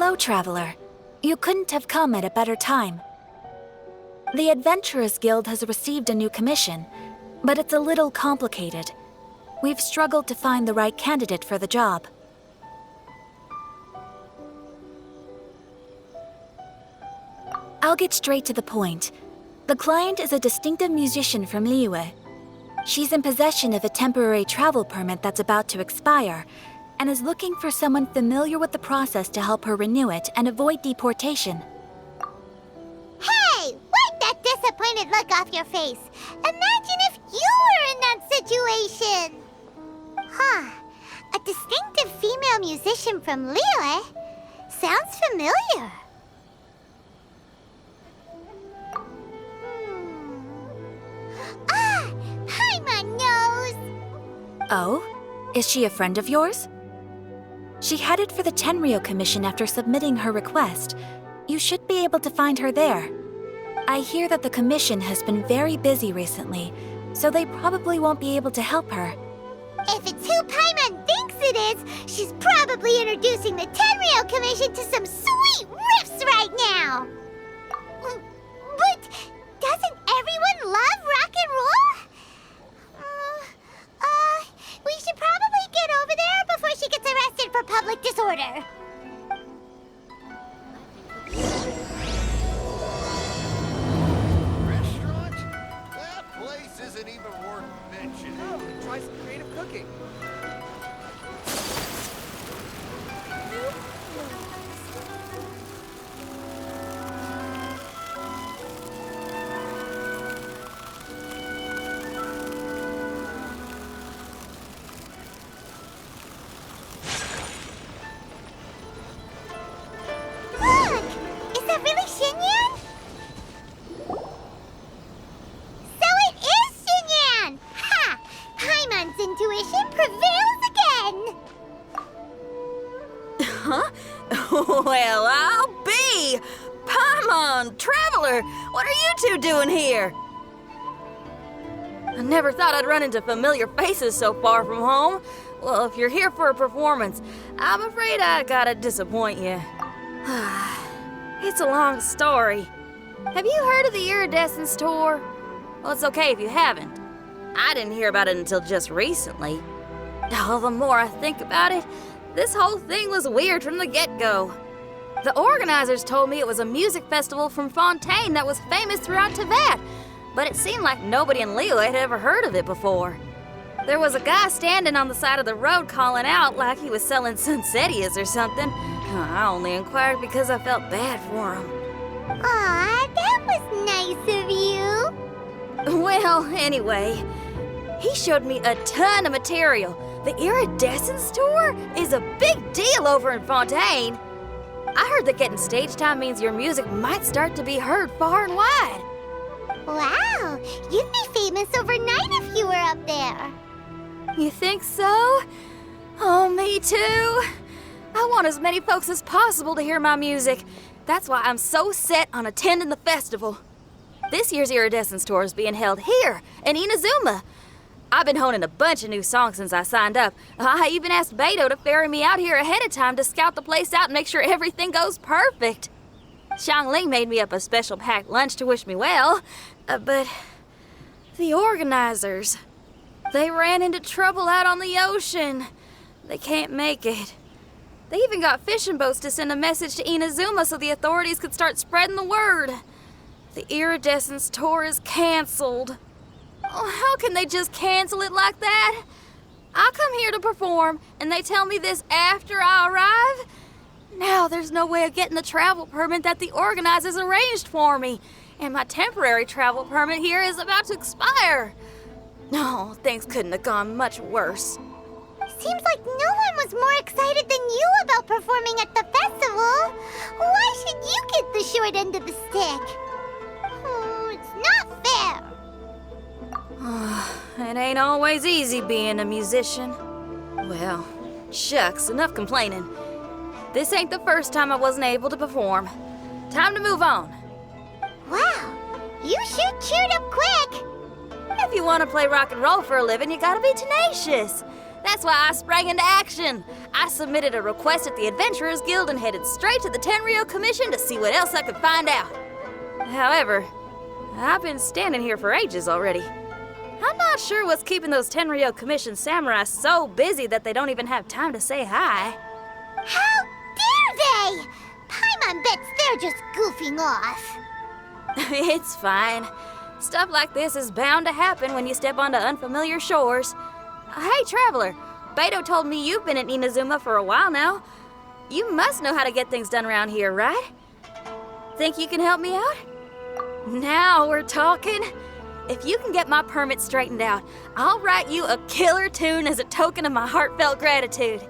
Hello, traveler. You couldn't have come at a better time. The Adventurers Guild has received a new commission, but it's a little complicated. We've struggled to find the right candidate for the job. I'll get straight to the point. The client is a distinctive musician from Liyue. She's in possession of a temporary travel permit that's about to expire, and is looking for someone familiar with the process to help her renew it and avoid deportation. Hey! Wipe that disappointed look off your face! Imagine if you were in that situation! Huh. A distinctive female musician from Liyue? Sounds familiar. Ah! Hi, my nose! Oh? Is she a friend of yours? She headed for the Tenryou Commission after submitting her request. You should be able to find her there. I hear that the commission has been very busy recently, so they probably won't be able to help her. If it's who Paimon thinks it is, she's probably introducing the Tenryou Commission to some sweet riffs right now! But doesn't everyone love rock and roll? We should probably get over there before she gets arrested for public disorder. Restaurant? That place isn't even worth mentioning. Oh, try some creative cooking. Look! Is that really Xinyan? So it is Xinyan! Ha! Paimon's intuition prevails again! Huh? Well, I'll be! Paimon, Traveler, what are you two doing here? I never thought I'd run into familiar faces so far from home. Well, if you're here for a performance, I'm afraid I gotta disappoint you. It's a long story. Have you heard of the Iridescence Tour? Well, it's okay if you haven't. I didn't hear about it until just recently. Oh, the more I think about it, this whole thing was weird from the get-go. The organizers told me it was a music festival from Fontaine that was famous throughout Tibet, but it seemed like nobody in Liyue had ever heard of it before. There was a guy standing on the side of the road calling out like he was selling sunsettias or something. I only inquired because I felt bad for him. Aw, that was nice of you. Well, anyway, he showed me a ton of material. The Iridescence Tour is a big deal over in Fontaine. I heard that getting stage time means your music might start to be heard far and wide. Wow, you'd be famous overnight if you were up there. You think so? Oh, me too. I want as many folks as possible to hear my music. That's why I'm so set on attending the festival. This year's Iridescence Tour is being held here in Inazuma. I've been honing a bunch of new songs since I signed up. I even asked Beto to ferry me out here ahead of time to scout the place out and make sure everything goes perfect. Xiangling made me up a special packed lunch to wish me well, but the organizers, they ran into trouble out on the ocean. They can't make it. They even got fishing boats to send a message to Inazuma so the authorities could start spreading the word. The Iridescence Tour is canceled. Oh, how can they just cancel it like that? I come here to perform, and they tell me this after I arrive? Now there's no way of getting the travel permit that the organizers arranged for me, and my temporary travel permit here is about to expire. No, things couldn't have gone much worse. Seems like no one was more excited than you about performing at the festival. Why should you get the short end of the stick? Oh, it's not fair. It ain't always easy being a musician. Well, shucks, enough complaining. This ain't the first time I wasn't able to perform. Time to move on. Wow, you sure cheered up quick. If you want to play rock and roll for a living, you gotta be tenacious. That's why I sprang into action. I submitted a request at the Adventurers Guild and headed straight to the Tenryou Commission to see what else I could find out. However, I've been standing here for ages already. I'm not sure what's keeping those Tenryou Commission samurai so busy that they don't even have time to say hi. How dare they? Paimon bets they're just goofing off. It's fine. Stuff like this is bound to happen when you step onto unfamiliar shores. Hey, Traveler, Beto told me you've been in Inazuma for a while now. You must know how to get things done around here, right? Think you can help me out? Now we're talking. If you can get my permit straightened out, I'll write you a killer tune as a token of my heartfelt gratitude.